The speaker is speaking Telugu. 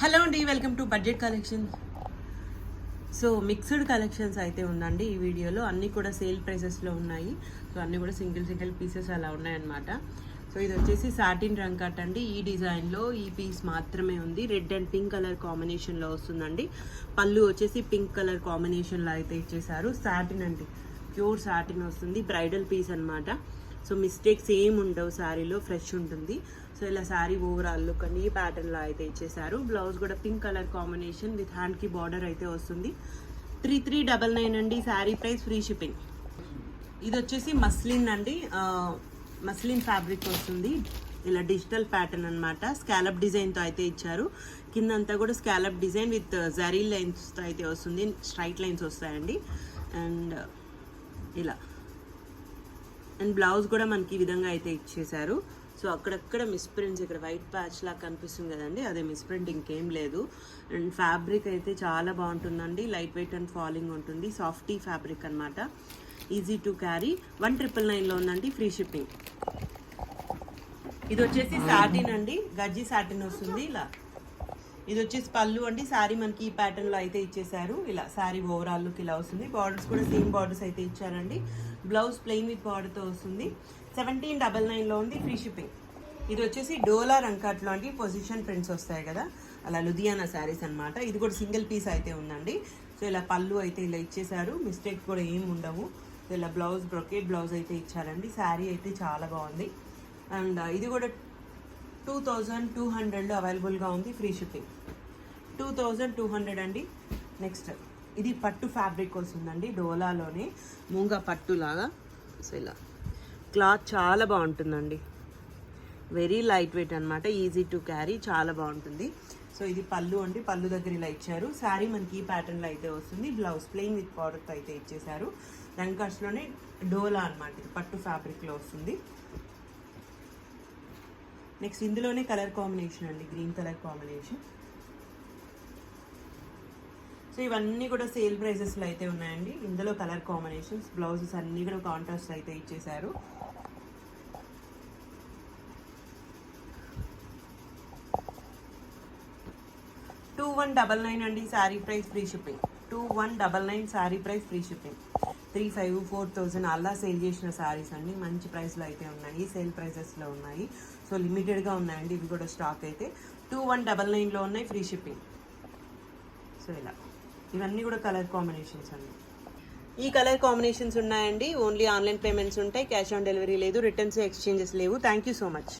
హలో అండి, welcome to budget collections. So mixed collections అయితే ఉందండి ఈ వీడియోలో. అన్నీ కూడా సేల్ ప్రైసెస్లో ఉన్నాయి. సో అన్నీ కూడా సింగిల్ పీసెస్ అలా ఉన్నాయన్నమాట. సో ఇది వచ్చేసి సాటిన్ రంగ్ కట్ అండి. ఈ డిజైన్లో ఈ పీస్ మాత్రమే ఉంది. రెడ్ అండ్ పింక్ కలర్ కాంబినేషన్లో వస్తుందండి. పళ్ళు వచ్చేసి పింక్ కలర్ కాంబినేషన్లో అయితే ఇచ్చేసారు. సాటిన్ అండి, ప్యూర్ సాటిన్ వస్తుంది. బ్రైడల్ పీస్ అనమాట. సో మిస్టేక్స్ ఏం ఉండవు, శారీలో ఫ్రెష్ ఉంటుంది. సో ఇలా శారీ ఓవరాల్ లుక్ అని ఈ ప్యాటర్న్లో అయితే ఇచ్చేసారు. బ్లౌజ్ కూడా పింక్ కలర్ కాంబినేషన్ విత్ హ్యాండ్కి బార్డర్ అయితే వస్తుంది. 3399 అండి. Sari price, free shipping. ఇది వచ్చేసి మస్లిన్ అండి, మస్లిన్ ఫ్యాబ్రిక్ వస్తుంది. ఇలా డిజిటల్ ప్యాటర్న్ అనమాట. స్కాలప్ డిజైన్తో అయితే ఇచ్చారు. కిందంతా కూడా స్కాలప్ డిజైన్ విత్ జరీ లైన్స్తో అయితే వస్తుంది. స్ట్రైట్ లైన్స్ వస్తాయండి. అండ్ ఇలా అండ్ బ్లౌజ్ కూడా మనకి ఈ విధంగా అయితే ఇచ్చేసారు. సో అక్కడక్కడ మిస్ప్రింట్స్, ఇక్కడ వైట్ ప్యాచ్ లాగా కనిపిస్తుంది కదండి, అదే మిస్ప్రింట్, ఇంకేం లేదు. అండ్ ఫ్యాబ్రిక్ అయితే చాలా బాగుంటుందండి. లైట్ వెయిట్ అండ్ ఫాలింగ్ ఉంటుంది. సాఫ్టీ ఫ్యాబ్రిక్ అనమాట. Easy to carry. 1999లో ఉందండి, ఫ్రీ షిప్పింగ్. ఇది వచ్చేసి సాటిన్ అండి, గజ్జి సాటిన్ వస్తుంది. ఇలా ఇది వచ్చేసి పళ్ళు అండి. శారీ మనకి ఈ ప్యాటర్న్లో అయితే ఇచ్చేసారు. ఇలా శారీ ఓవరాల్ లుక్ ఇలా వస్తుంది. బార్డర్స్ కూడా సేమ్ బార్డర్స్ అయితే ఇచ్చారండి. బ్లౌజ్ ప్లెయిన్ విత్ బార్డర్తో వస్తుంది. 1799లో ఉంది, ఫ్రీ షిప్పింగ్. ఇది వచ్చేసి డోలా రంకాట్లో అండి. పొజిషన్ ప్రింట్స్ వస్తాయి కదా, అలా లుధియానా శారీస్ అనమాట. ఇది కూడా సింగిల్ పీస్ అయితే ఉందండి. సో ఇలా పళ్ళు అయితే ఇలా ఇచ్చేసారు. మిస్టేక్స్ కూడా ఏం ఉండవు. సో ఇలా బ్లౌజ్ బ్రొకేట్ బ్లౌజ్ అయితే ఇచ్చారండి. శారీ అయితే చాలా బాగుంది. అండ్ ఇది కూడా 2200లో అవైలబుల్గా ఉంది, ఫ్రీ షిప్పింగ్. 2200 అండి. నెక్స్ట్ ఇది పట్టు ఫ్యాబ్రిక్ వస్తుందండి, డోలాలోనే మూంగా పట్టు లాగా. సో ఇలా క్లాత్ చాలా బాగుంటుందండి. వెరీ లైట్ వెయిట్ అనమాట. ఈజీ టు క్యారీ, చాలా బాగుంటుంది. సో ఇది పళ్ళు అండి. పళ్ళు దగ్గర ఇలా ఇచ్చారు. శారీ మనకి ఈ ప్యాటర్న్లో అయితే వస్తుంది. బ్లౌజ్ ప్లెయిన్ విత్ బార్డర్తో అయితే ఇచ్చేసారు. రంకర్స్లోనే డోలా అనమాట. ఇది పట్టు ఫ్యాబ్రిక్లో వస్తుంది. నెక్స్ట్ ఇందులోనే కలర్ కాంబినేషన్ అండి, గ్రీన్ కలర్ కాంబినేషన్. సో ఇవన్నీ కూడా సేల్ ప్రైజెస్లో అయితే ఉన్నాయండి. ఇందులో కలర్ కాంబినేషన్స్, బ్లౌజెస్ అన్నీ కూడా కాంట్రాస్ట్ అయితే ఇచ్చేసారు. $2199 అండి. Sari price, free shipping. 2199 sari price, free shipping. 3500, 4000 అలా సేల్ చేసిన శారీస్ అండి. మంచి ప్రైస్లో అయితే ఉన్నాయి, సేల్ ప్రైసెస్లో ఉన్నాయి. సో లిమిటెడ్గా ఉన్నాయండి ఇవి కూడా. స్టాక్ అయితే 2199లో ఉన్నాయి, ఫ్రీ షిప్పింగ్. సో ఇలా ఇవన్నీ కూడా కలర్ కాంబినేషన్స్ అండి. ఈ కలర్ కాంబినేషన్స్ ఉన్నాయండి. ఓన్లీ ఆన్లైన్ పేమెంట్స్ ఉంటాయి, క్యాష్ ఆన్ డెలివరీ లేదు, రిటర్న్స్ ఎక్స్చేంజెస్ లేవు. Thank you so much.